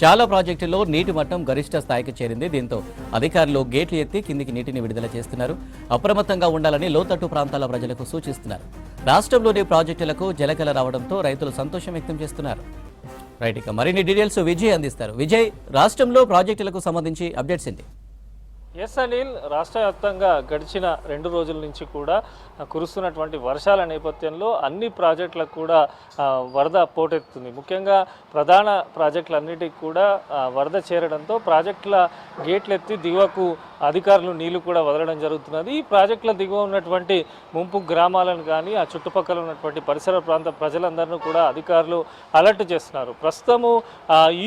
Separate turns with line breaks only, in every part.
చాలా ప్రాజెక్టుల్లో నీటి మట్టం గరిష్ట స్థాయికి చేరింది. దీంతో అధికారులు గేట్లు ఎత్తి కిందికి నీటిని విడుదల చేస్తున్నారు. అప్రమత్తంగా ఉండాలని లోతట్టు ప్రాంతాల ప్రజలకు సూచిస్తున్నారు. రాష్ట్రంలోని ప్రాజెక్టులకు జలకళ రావడంతో రైతులు సంతోషం వ్యక్తం చేస్తున్నారు. రైట్, ఇక మరిన్ని డీటెయిల్స్ విజయ్ అందిస్తారు. విజయ్, రాష్ట్రంలో ప్రాజెక్టులకు సంబంధించి అప్డేట్స్ ఏంటి?
ఎస్ అనిల్, రాష్ట్ర వ్యాప్తంగా గడిచిన 2 రోజుల నుంచి కూడా కురుస్తున్నటువంటి వర్షాల నేపథ్యంలో అన్ని ప్రాజెక్టులకు కూడా వరద పోటెత్తుంది. ముఖ్యంగా ప్రధాన ప్రాజెక్టులన్నిటికీ కూడా వరద చేరడంతో ప్రాజెక్టుల గేట్లు ఎత్తి దిగువకు అధికారులు నీళ్లు కూడా వదలడం జరుగుతున్నది. ఈ ప్రాజెక్టుల దిగువ ఉన్నటువంటి ముంపు గ్రామాలను కానీ ఆ చుట్టుపక్కల ఉన్నటువంటి పరిసర ప్రాంత ప్రజలందరినీ కూడా అధికారులు అలర్ట్ చేస్తున్నారు. ప్రస్తుతము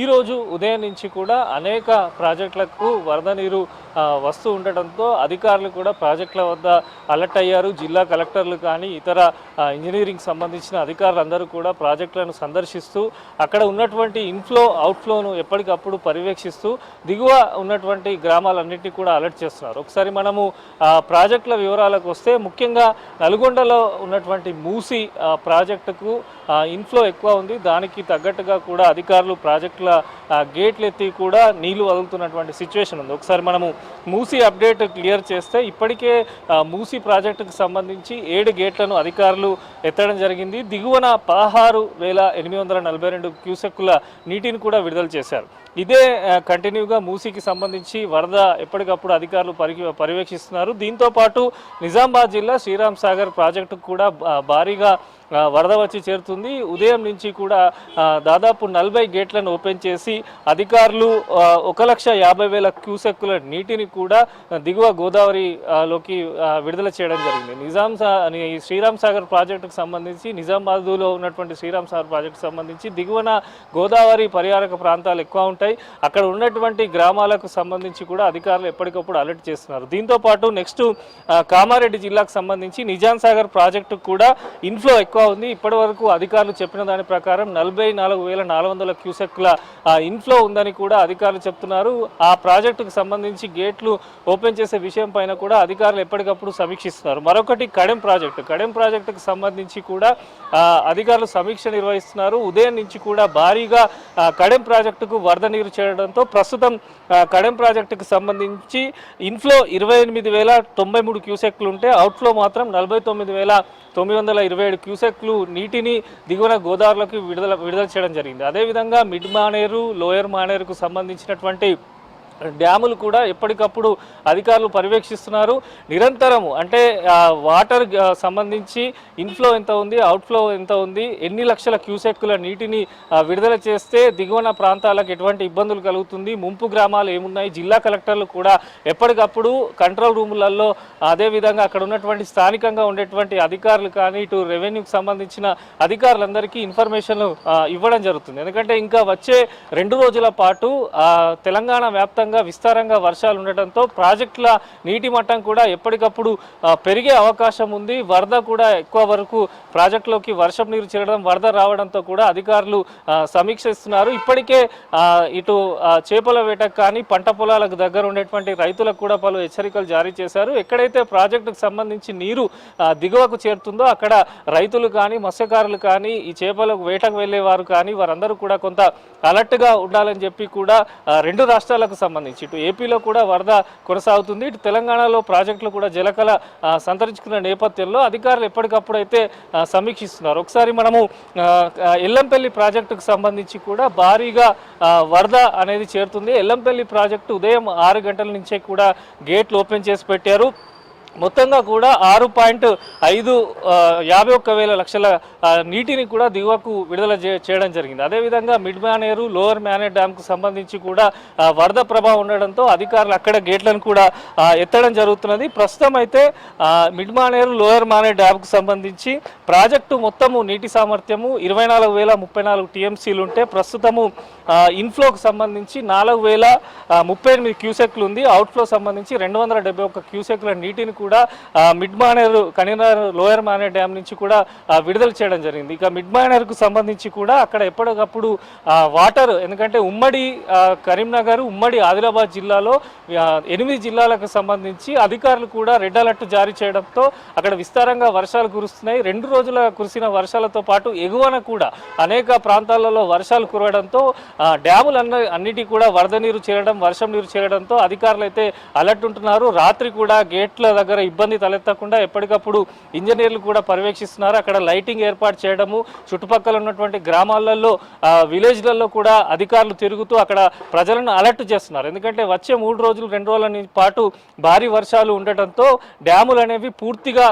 ఈరోజు ఉదయం నుంచి కూడా అనేక ప్రాజెక్టులకు వరద నీరు వస్తూ ఉండటంతో అధికారులు కూడా ప్రాజెక్టుల వద్ద అలర్ట్ అయ్యారు. జిల్లా కలెక్టర్లు కానీ ఇతర ఇంజనీరింగ్ సంబంధించిన అధికారులందరూ కూడా ప్రాజెక్టులను సందర్శిస్తూ అక్కడ ఉన్నటువంటి ఇన్ఫ్లో అవుట్ఫ్లోను ఎప్పటికప్పుడు పర్యవేక్షిస్తూ దిగువ ఉన్నటువంటి గ్రామాలన్నింటినీ కూడా అలర్ట్ చేస్తున్నారు. ఒకసారి మనము ప్రాజెక్టుల వివరాలకు వస్తే ముఖ్యంగా నల్గొండలో ఉన్నటువంటి మూసి ప్రాజెక్టుకు ఇన్ఫ్లో ఎక్కువ ఉంది. దానికి తగ్గట్టుగా కూడా అధికారులు ప్రాజెక్టుల గేట్లు ఎత్తి కూడా నీళ్లు వదులుతున్నటువంటి సిచ్యువేషన్ ఉంది. ఒకసారి మనము మూసి అప్డేట్ క్లియర్ చేస్తే ఇప్పటికే మూసి ప్రాజెక్టుకు సంబంధించి 7 గేట్లను అధికారులు ఎత్తడం జరిగింది. దిగువన 16,842 క్యూసెక్కుల నీటిని కూడా విడుదల చేశారు. ఇదే కంటిన్యూగా మూసీకి సంబంధించి వరద ఎప్పటికప్పుడు అధికారులు పర్యవేక్షిస్తున్నారు. దీంతోపాటు నిజామాబాద్ జిల్లా శ్రీరామ్ సాగర్ ప్రాజెక్టుకు కూడా భారీగా వరద వచ్చి చేరుతుంది. ఉదయం నుంచి కూడా దాదాపు 40 గేట్లను ఓపెన్ చేసి అధికారులు 1,50,000 క్యూసెక్కుల నీటిని కూడా దిగువ గోదావరిలోకి విడుదల చేయడం జరిగింది. శ్రీరామ్ సాగర్ ప్రాజెక్టుకు సంబంధించి నిజామాబాద్లో ఉన్నటువంటి శ్రీరామ్ సాగర్ ప్రాజెక్టుకు సంబంధించి దిగువన గోదావరి పరివారక ప్రాంతాలు ఎక్కువ ఉంటాయి. అక్కడ ఉన్నటువంటి గ్రామాలకు సంబంధించి కూడా అధికారులు ఎప్పటికప్పుడు అలర్ట్ చేస్తున్నారు. దీంతోపాటు నెక్స్ట్ కామారెడ్డి జిల్లాకు సంబంధించి నిజాం సాగర్ ప్రాజెక్టుకు కూడా ఇన్ఫ్లో ఎక్కువ ఉంది. ఇప్పటి వరకు అధికారులు చెప్పిన దాని ప్రకారం 44,400 క్యూసెక్ల ఇన్ఫ్లో ఉందని కూడా అధికారులు చెప్తున్నారు. ఆ ప్రాజెక్టుకు సంబంధించి గేట్లు ఓపెన్ చేసే విషయం పైన కూడా అధికారులు ఎప్పటికప్పుడు సమీక్షిస్తున్నారు. మరొకటి కడెం ప్రాజెక్టుకు సంబంధించి కూడా అధికారులు సమీక్ష నిర్వహిస్తున్నారు. ఉదయం నుంచి కూడా భారీగా కడెం ప్రాజెక్టుకు వరద నీరు చేరడంతో ప్రస్తుతం కడెం ప్రాజెక్టుకు సంబంధించి ఇన్ఫ్లో 28,093 క్యూసెక్లు ఉంటే అవుట్ఫ్లో మాత్రం 49,927 క్యూసెక్లు నీటిని దిగువన గోదావరిలోకి విడుదల చేయడం జరిగింది. అదేవిధంగా మిడ్ మానేరు, లోయర్ మానేరుకు సంబంధించినటువంటి డ్యాములు కూడా ఎప్పటికప్పుడు అధికారులు పర్యవేక్షిస్తున్నారు. నిరంతరము అంటే వాటర్ సంబంధించి ఇన్ఫ్లో ఎంత ఉంది, అవుట్ఫ్లో ఎంత ఉంది, ఎన్ని లక్షల క్యూసెక్కుల నీటిని విడుదల చేస్తే దిగువన ప్రాంతాలకు ఎటువంటి ఇబ్బందులు కలుగుతుంది, ముంపు గ్రామాలు ఏమున్నాయి, జిల్లా కలెక్టర్లు కూడా ఎప్పటికప్పుడు కంట్రోల్ రూములలో అదేవిధంగా అక్కడ ఉన్నటువంటి స్థానికంగా ఉండేటువంటి అధికారులు కానీ ఇటు రెవెన్యూకి సంబంధించిన అధికారులందరికీ ఇన్ఫర్మేషన్ ఇవ్వడం జరుగుతుంది. ఎందుకంటే ఇంకా వచ్చే 2 రోజుల పాటు తెలంగాణ వ్యాప్తంగా విస్తారంగా వర్షాలు ఉండటంతో ప్రాజెక్టుల నీటి మట్టం కూడా ఎప్పటికప్పుడు పెరిగే అవకాశం ఉంది. వరద కూడా ఎక్కువ వరకు ప్రాజెక్టులోకి వర్షం నీరు చేరడం, వరద రావడంతో కూడా అధికారులు సమీక్షిస్తున్నారు. ఇప్పటికే ఇటు చేపల వేటకు కానీ పంట పొలాలకు దగ్గర ఉండేటువంటి రైతులకు కూడా పలు హెచ్చరికలు జారీ చేశారు. ఎక్కడైతే ప్రాజెక్టుకు సంబంధించి నీరు దిగువకు చేరుతుందో అక్కడ రైతులు కానీ మత్స్యకారులు కానీ ఈ చేపలకు వేటకు వెళ్ళేవారు కానీ వారందరూ కూడా కొంత అలర్ట్గా ఉండాలని చెప్పి కూడా 2 రాష్ట్రాలకు సంబంధించి ఇటు ఏపీలో కూడా వరద కొనసాగుతుంది, ఇటు తెలంగాణలో ప్రాజెక్టులు కూడా జలకళ సంతరించుకున్న నేపథ్యంలో అధికారులు ఎప్పటికప్పుడు అయితే సమీక్షిస్తున్నారు. ఒకసారి మనము ఎల్లంపల్లి ప్రాజెక్టుకు సంబంధించి కూడా భారీగా వరద అనేది చేరుతుంది. ఎల్లంపల్లి ప్రాజెక్టు ఉదయం 6 గంటల నుంచే కూడా గేట్లు ఓపెన్ చేసి పెట్టారు. మొత్తంగా కూడా 6.51 లక్షల నీటిని కూడా దిగువకు విడుదల చేయడం జరిగింది. అదేవిధంగా మిడ్ మానేరు, లోవర్ మానేరు డ్యామ్కు సంబంధించి కూడా వరద ప్రభావం ఉండడంతో అధికారులు అక్కడ గేట్లను కూడా ఎత్తడం జరుగుతున్నది. ప్రస్తుతం అయితే మిడ్ మానేరు, లోయర్ మానేరు డ్యామ్కు సంబంధించి ప్రాజెక్టు మొత్తము నీటి సామర్థ్యము 24,034 టీఎంసీలు ఉంటే ప్రస్తుతము ఇన్ఫ్లోకు సంబంధించి 4,038 క్యూసెక్లు ఉంది. అవుట్ఫ్లో సంబంధించి 271 క్యూసెక్ల నీటిని కూడా మిడ్ మానేరు కనినార్ లోయర్ మానేర్ డ్యామ్ నుంచి కూడా విడుదల చేయడం జరిగింది. ఇక మిడ్ మానేర్కు సంబంధించి కూడా అక్కడ ఎప్పటికప్పుడు వాటర్, ఎందుకంటే ఉమ్మడి కరీంనగర్ ఉమ్మడి ఆదిలాబాద్ జిల్లాలో 8 జిల్లాలకు సంబంధించి అధికారులు కూడా రెడ్ అలర్ట్ జారీ చేయడంతో అక్కడ విస్తారంగా వర్షాలు కురుస్తున్నాయి. 2 రోజుల కురిసిన వర్షాలతో పాటు ఎగువన కూడా అనేక ప్రాంతాలలో వర్షాలు కురవడంతో డ్యాములు అన్నిటి కూడా వరద నీరు చేరడం, వర్షం నీరు చేరడంతో అధికారులు అయితే అలర్ట్ ఉంటున్నారు. రాత్రి కూడా గేట్ల దగ్గర ఇబ్బంది తలెత్తకుండా ఎప్పటికప్పుడు ఇంజనీర్లు కూడా పర్యవేక్షిస్తున్నారు. అక్కడ లైటింగ్ ఏర్పాటు చేయడము, చుట్టుపక్కల ఉన్నటువంటి గ్రామాలలో విలేజ్లలో కూడా అధికారులు తిరుగుతూ అక్కడ ప్రజలను అలర్ట్ చేస్తున్నారు. ఎందుకంటే వచ్చే 3 రోజులు 2 రోజుల పాటు భారీ వర్షాలు ఉండటంతో డ్యాములు అనేవి పూర్తిగా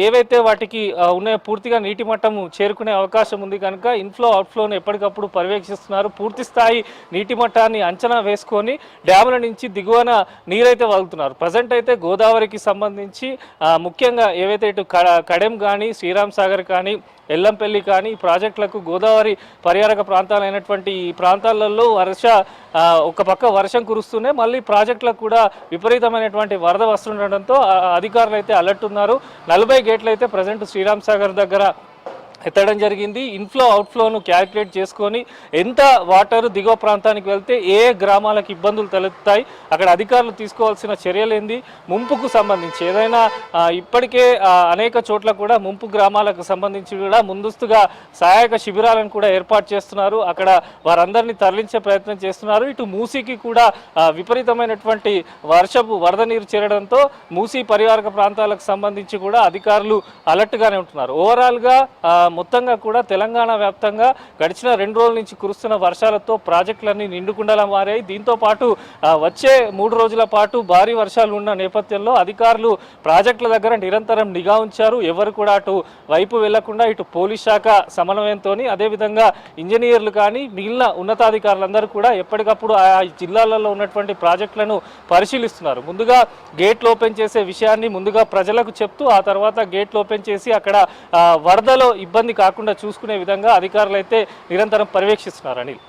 ఏవైతే వాటికి ఉన్నాయో పూర్తిగా నీటి మట్టం చేరుకునే అవకాశం ఉంది కనుక ఇన్ఫ్లో అవుట్ఫ్లోను ఎప్పటికప్పుడు పర్యవేక్షిస్తున్నారు. పూర్తి స్థాయి నీటి మట్టాన్ని అంచనా వేసుకొని డ్యాముల నుంచి దిగువన నీరైతే వదులుతున్నారు. ప్రజెంట్ అయితే గోదావరికి సంబంధించి ముఖ్యంగా ఏవైతే ఇటు కడెం కానీ, శ్రీరామ్ సాగర్ కానీ, ఎల్లంపల్లి కానీ ఈ ప్రాజెక్టులకు గోదావరి పరివారక ప్రాంతాలైనటువంటి ఈ ప్రాంతాలలో ఒక పక్క వర్షం కురుస్తూనే మళ్ళీ ప్రాజెక్టులకు కూడా విపరీతమైనటువంటి వరద వస్తుండటంతో అధికారులు అయితే అలర్ట్ ఉన్నారు. 40 గేట్లు అయితే ప్రజెంట్ శ్రీరామ్ సాగర్ దగ్గర ఎత్తడం జరిగింది. ఇన్ఫ్లో అవుట్ఫ్లోను క్యాలిక్యులేట్ చేసుకొని ఎంత వాటర్ దిగువ ప్రాంతానికి వెళ్తే ఏ గ్రామాలకు ఇబ్బందులు తలెత్తాయి, అక్కడ అధికారులు తీసుకోవాల్సిన చర్యలేంది, ముంపుకు సంబంధించి ఏదైనా ఇప్పటికే అనేక చోట్ల కూడా ముంపు గ్రామాలకు సంబంధించి కూడా ముందస్తుగా సహాయక శిబిరాలను కూడా ఏర్పాటు చేస్తున్నారు. అక్కడ వారందరినీ తరలించే ప్రయత్నం చేస్తున్నారు. ఇటు మూసీకి కూడా విపరీతమైనటువంటి వరద నీరు చేరడంతో మూసీ పరివారక ప్రాంతాలకు సంబంధించి కూడా అధికారులు అలర్ట్గానే ఉంటున్నారు. ఓవరాల్గా మొత్తంగా కూడా తెలంగాణ వ్యాప్తంగా గడిచిన 2 రోజుల నుంచి కురుస్తున్న వర్షాలతో ప్రాజెక్టులన్నీ నిండుకుండలా మారాయి. దీంతో పాటు వచ్చే 3 రోజుల పాటు భారీ వర్షాలు ఉన్న నేపథ్యంలో అధికారులు ప్రాజెక్టుల దగ్గర నిరంతరం నిఘా ఉంచారు. ఎవరు కూడా అటు వైపు వెళ్లకుండా ఇటు పోలీస్ శాఖ సమన్వయంతో అదేవిధంగా ఇంజనీర్లు కానీ మిగిలిన ఉన్నతాధికారులందరూ కూడా ఎప్పటికప్పుడు ఆ జిల్లాలలో ఉన్నటువంటి ప్రాజెక్టులను పరిశీలిస్తున్నారు. ముందుగా గేట్లు ఓపెన్ చేసే విషయాన్ని ముందుగా ప్రజలకు చెప్తూ ఆ తర్వాత గేట్లు ఓపెన్ చేసి అక్కడ వరదలో ఇబ్బంది కాకుండా చూసుకునే విధంగా అధికారులు అయితే నిరంతరం పర్యవేక్షిస్తున్నారు. అనిల్.